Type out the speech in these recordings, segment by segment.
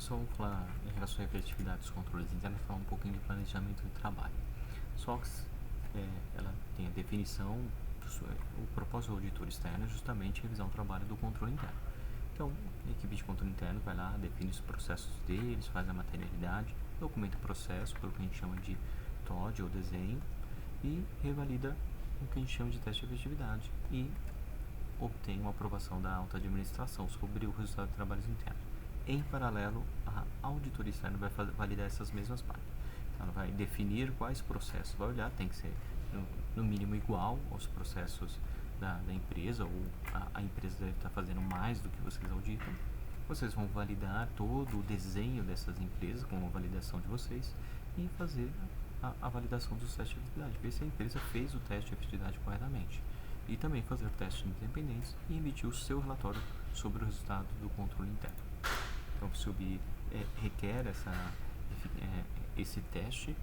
pessoal, vamos falar em relação à efetividade dos controles internos, falar um pouquinho de planejamento de trabalho. SOX, ela tem a definição, o propósito do auditor externo é justamente revisar o trabalho do controle interno. Então, a equipe de controle interno vai lá, define os processos deles, faz a materialidade, documenta o processo, pelo que a gente chama de TOD ou desenho, e revalida o que a gente chama de teste de efetividade e obtém uma aprovação da alta administração sobre o resultado de trabalhos internos. Em paralelo, a auditoria externa vai validar essas mesmas partes. Então, ela vai definir quais processos vai olhar, tem que ser no mínimo igual aos processos da empresa, ou a empresa deve estar fazendo mais do que vocês auditam. Vocês vão validar todo o desenho dessas empresas com a validação de vocês e fazer a validação dos testes de efetividade, ver se a empresa fez o teste de efetividade corretamente. E também fazer testes independentes e emitir o seu relatório sobre o resultado do controle interno. Então, o PCOB requer esse teste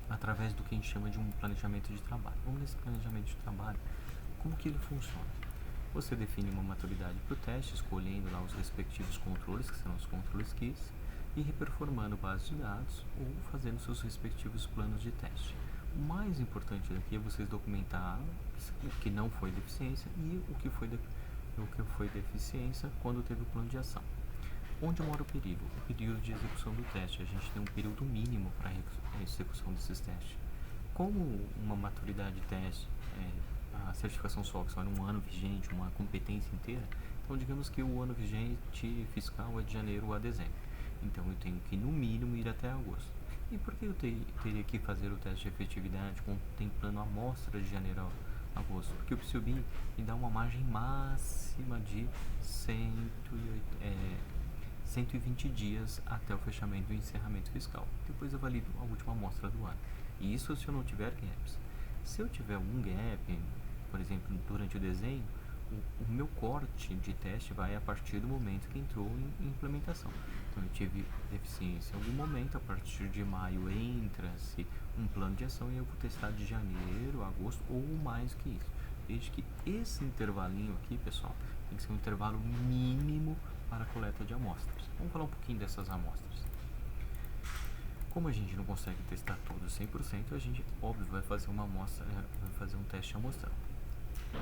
através do que a gente chama de um planejamento de trabalho. Vamos nesse planejamento de trabalho, como que ele funciona? Você define uma maturidade para o teste, escolhendo lá os respectivos controles, que são os controles keys, e reperformando bases de dados ou fazendo seus respectivos planos de teste. O mais importante daqui é vocês documentar o que não foi deficiência e o que foi deficiência quando teve o plano de ação. Onde mora o período? O período de execução do teste. A gente tem um período mínimo para a execução desses testes. Como uma maturidade de teste, a certificação SOX é um ano vigente, uma competência inteira, então digamos que o ano vigente fiscal é de janeiro a dezembro. Então eu tenho que no mínimo ir até agosto. E por que eu teria que fazer o teste de efetividade contemplando a amostra de janeiro a agosto? Porque o PCOB me dá uma margem máxima de 120 dias até o fechamento do encerramento fiscal. Depois eu valido a última amostra do ano. E isso se eu não tiver gaps. Se eu tiver um gap, por exemplo, durante o desenho, o meu corte de teste vai a partir do momento que entrou em implementação. Então eu tive deficiência em algum momento, a partir de maio entra-se um plano de ação e eu vou testar de janeiro, agosto ou mais que isso. Desde que esse intervalinho aqui, pessoal, tem que ser um intervalo mínimo para a coleta de amostras. Vamos falar um pouquinho dessas amostras. Como a gente não consegue testar todos 100%, a gente, óbvio, vai fazer uma amostra, vai fazer um teste amostral.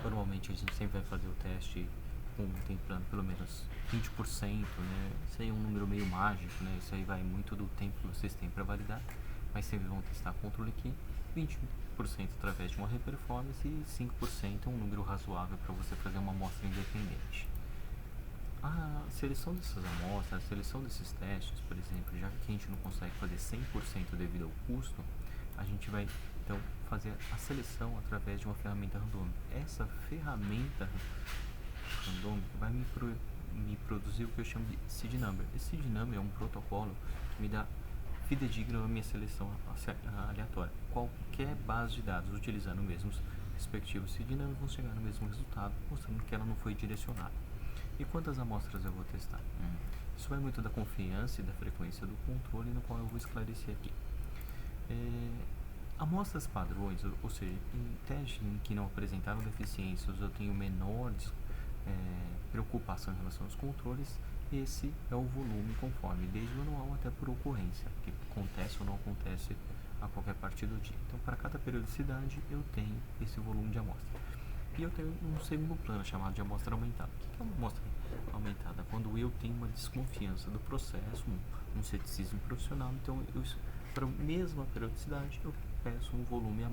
Normalmente a gente sempre vai fazer o teste contemplando pelo menos 20%, né? Isso aí é um número meio mágico, né? Isso aí vai muito do tempo que vocês têm para validar, mas sempre vão testar controle aqui, 20% através de uma reperformance e 5% é um número razoável para você fazer uma amostra independente. A seleção dessas amostras, a seleção desses testes, por exemplo, já que a gente não consegue fazer 100% devido ao custo, a gente vai então fazer a seleção através de uma ferramenta randômica. Essa ferramenta randômica vai me produzir o que eu chamo de seed number. Esse seed number é um protocolo que me dá fidedigno a minha seleção aleatória. Qualquer base de dados utilizando os mesmos respectivos seed number vão chegar no mesmo resultado, mostrando que ela não foi direcionada. E quantas amostras eu vou testar? Isso vai muito da confiança e da frequência do controle, no qual eu vou esclarecer aqui. Amostras padrões, ou seja, em testes em que não apresentaram deficiências, eu tenho menor preocupação em relação aos controles, esse é o volume conforme, desde manual até por ocorrência, que acontece ou não acontece a qualquer parte do dia. Então, para cada periodicidade, eu tenho esse volume de amostra. E eu tenho um segundo plano chamado de amostra aumentada. O que é uma amostra aumentada? Quando eu tenho uma desconfiança do processo, um ceticismo profissional, então para a mesma periodicidade eu peço um volume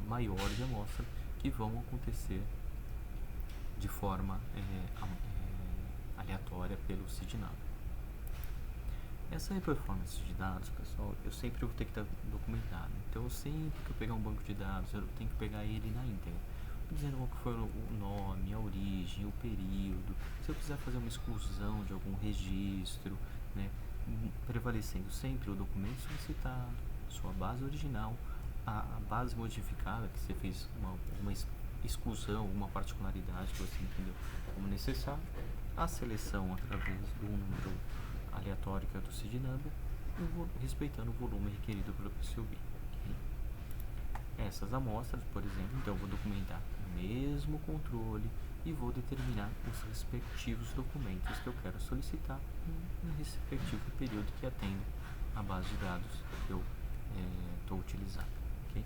maior de amostra que vão acontecer de forma aleatória pelo seed number. Essa performance de dados, pessoal, eu sempre vou ter que estar documentado. Então, eu sempre que eu pegar um banco de dados, eu tenho que pegar ele na íntegra, dizendo qual que foi o nome, a origem, o período. Se eu precisar fazer uma exclusão de algum registro, né, prevalecendo sempre o documento solicitado, sua base original, a base modificada, que você fez uma exclusão, uma particularidade que você entendeu como necessário, a seleção através do número aleatório que é do seed number, respeitando o volume requerido pelo PCOB. Essas amostras, por exemplo, então eu vou documentar o mesmo controle e vou determinar os respectivos documentos que eu quero solicitar no respectivo período que atende a base de dados que eu estou utilizando, ok?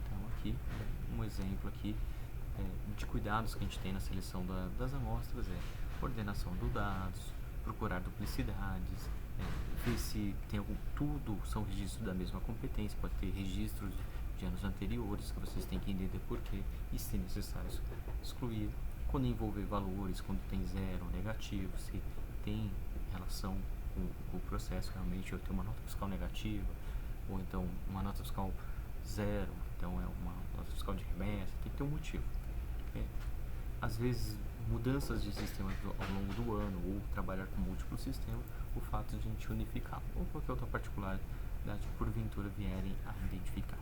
Então aqui, um exemplo aqui de cuidados que a gente tem na seleção das amostras é ordenação dos dados, procurar duplicidades, ver se tem algum, tudo são registros da mesma competência, pode ter registros de anos anteriores que vocês têm que entender porquê e se necessário excluir. Quando envolver valores, quando tem zero, negativo, se tem relação com o processo, realmente eu tenho uma nota fiscal negativa, ou então uma nota fiscal zero, então é uma nota fiscal de remessa, tem que ter um motivo. Às vezes, mudanças de sistema ao longo do ano, ou trabalhar com múltiplos sistemas, o fato de a gente unificar, ou qualquer outra particularidade que porventura vierem a identificar.